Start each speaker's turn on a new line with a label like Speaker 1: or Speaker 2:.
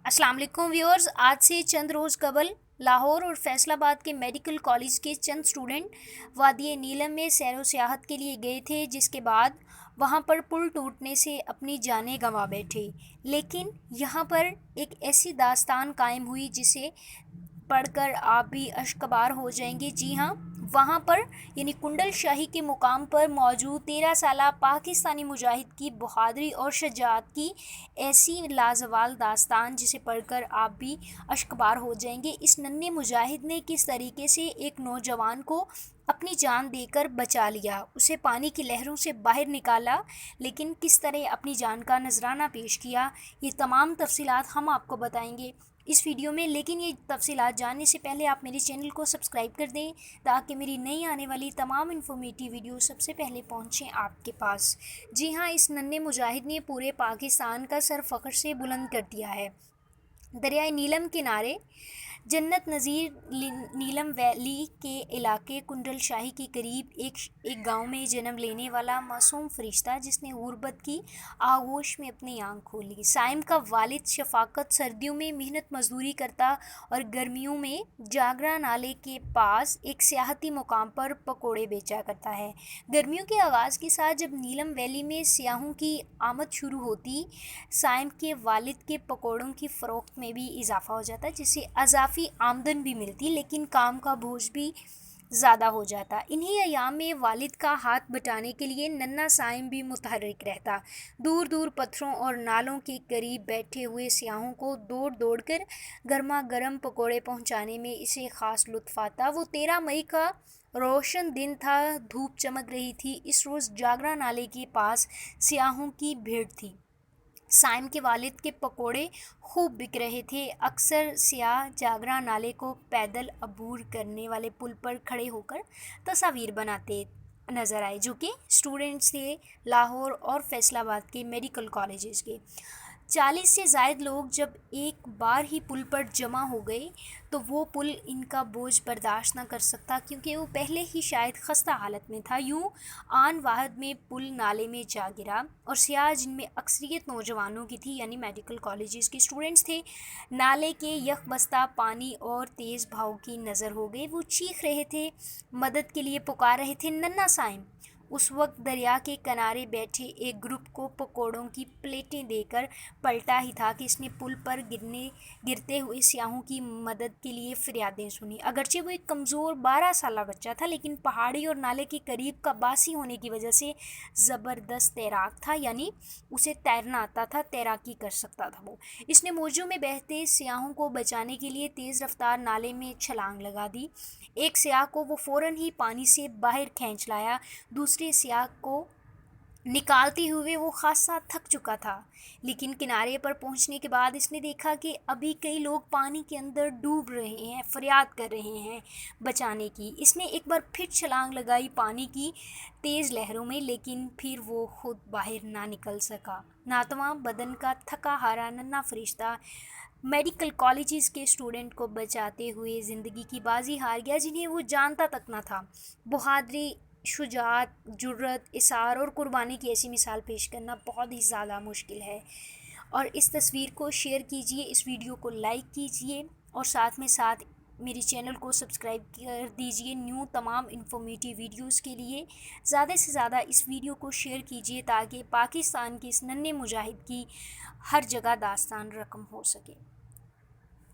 Speaker 1: अस्सलाम वालेकुम व्यूअर्स। आज से चंद रोज़ कबल लाहौर और फैसलाबाद के मेडिकल कॉलेज के चंद स्टूडेंट वादी नीलम में सैर व सियाहत के लिए गए थे, जिसके बाद वहां पर पुल टूटने से अपनी जानें गंवा बैठे। लेकिन यहां पर एक ऐसी दास्तान कायम हुई जिसे पढ़कर आप भी अश्कबार हो जाएंगे। जी हाँ, वहाँ पर यानी कुंडल शाही के मुकाम पर मौजूद 13 साला पाकिस्तानी मुजाहिद की बहादुरी और शजाअत की ऐसी लाजवाल दास्तान जिसे पढ़कर आप भी अश्कबार हो जाएंगे। इस नन्हे मुजाहिद ने किस तरीके से एक नौजवान को अपनी जान देकर बचा लिया, उसे पानी की लहरों से बाहर निकाला, लेकिन किस तरह अपनी जान का नजराना पेश किया, ये तमाम तफसीलात हम आपको बताएंगे इस वीडियो में। लेकिन ये तफसीलात जानने से पहले आप मेरे चैनल को सब्सक्राइब कर दें ताकि मेरी नई आने वाली तमाम इन्फॉर्मेटिव वीडियो सबसे पहले पहुंचें आपके पास। जी हाँ, इस नन्हे मुजाहिद ने पूरे पाकिस्तान का सर फ़ख्र से बुलंद कर दिया है। दरियाए नीलम किनारे जन्नत नज़ीर नीलम वैली के इलाके कुंडल शाही के करीब एक गांव में जन्म लेने वाला मासूम फरिश्ता जिसने गुर्बत की आगोश में अपनी आंख खोली। साइम का वालिद शफाकत सर्दियों में मेहनत मजदूरी करता और गर्मियों में जागरा नाले के पास एक सियाहती मुकाम पर पकोड़े बेचा करता है। गर्मियों के आगाज़ के साथ जब नीलम वैली में सियाहों की आमद शुरू होती, साइम के वालिद के पकोड़ों की फ़रोख्त में भी इजाफा हो जाता, जिससे अजाफी आमदन भी मिलती, लेकिन काम का बोझ भी ज़्यादा हो जाता। इन्हीं अयाम में वालिद का हाथ बटाने के लिए नन्हा साइम भी मुतहर्रिक रहता। दूर दूर पत्थरों और नालों के करीब बैठे हुए सियाहों को दौड़ दौड़ कर गर्मा गर्म पकोड़े पहुंचाने में इसे ख़ास लुत्फ़ आता। वो 13 मई का रोशन दिन था, धूप चमक रही थी। इस रोज़ जागरा नाले के पास सियाहों की भीड़ थी। साइम के वालिद के पकोड़े खूब बिक रहे थे। अक्सर सियाह जागरा नाले को पैदल अबूर करने वाले पुल पर खड़े होकर तस्वीर बनाते नज़र आए, जो कि स्टूडेंट्स थे लाहौर और फैसलाबाद के मेडिकल कॉलेजेस के। 40 से ज़ायद लोग जब एक बार ही पुल पर जमा हो गए तो वो पुल इनका बोझ बर्दाश्त ना कर सकता, क्योंकि वो पहले ही शायद खस्ता हालत में था। यूं आन वाहद में पुल नाले में जा गिरा और सियाह, जिनमें अक्सरियत नौजवानों की थी यानी मेडिकल कॉलेजेस के स्टूडेंट्स थे, नाले के यकबस्ता पानी और तेज़ बहाव की नज़र हो गए। वो चीख रहे थे, मदद के लिए पुकार रहे थे। नन्हा साइम उस वक्त दरिया के किनारे बैठे एक ग्रुप को पकोड़ों की प्लेटें देकर पलटा ही था कि इसने पुल पर गिरते हुए सियाहों की मदद के लिए फरियादें सुनी। अगरचे वो एक कमज़ोर 12 साला बच्चा था, लेकिन पहाड़ी और नाले के करीब का बासी होने की वजह से ज़बरदस्त तैराक था, यानी उसे तैरना आता था, तैराकी कर सकता था वो। इसने मौजों में बहते सियाहों को बचाने के लिए तेज़ रफ्तार नाले में छलांग लगा दी। एक सियाह को वो फ़ौरन ही पानी से बाहर खींच लाया। दूसरे सियाह को निकालते हुए वो खासा थक चुका था, लेकिन किनारे पर पहुंचने के बाद इसने देखा कि अभी कई लोग पानी के अंदर डूब रहे हैं, फरियाद कर रहे हैं बचाने की। इसने एक बार फिर छलांग लगाई पानी की तेज़ लहरों में, लेकिन फिर वो खुद बाहर ना निकल सका। नातवा बदन का थका हारा नन्हा फरिश्ता मेडिकल कॉलेजेस के स्टूडेंट को बचाते हुए ज़िंदगी की बाजी हार गया, जिन्हें वो जानता तक ना था। बहादुरी, शुजाअत, जुर्रत, इसार और कुर्बानी की ऐसी मिसाल पेश करना बहुत ही ज़्यादा मुश्किल है। और इस तस्वीर को शेयर कीजिए, इस वीडियो को लाइक कीजिए और साथ में साथ मेरे चैनल को सब्सक्राइब कर दीजिए न्यू तमाम इन्फॉर्मेटिव वीडियोस के लिए। ज़्यादा से ज़्यादा इस वीडियो को शेयर कीजिए ताकि पाकिस्तान के इस नन्हे मुजाहिद की हर जगह दास्तान रकम हो सके।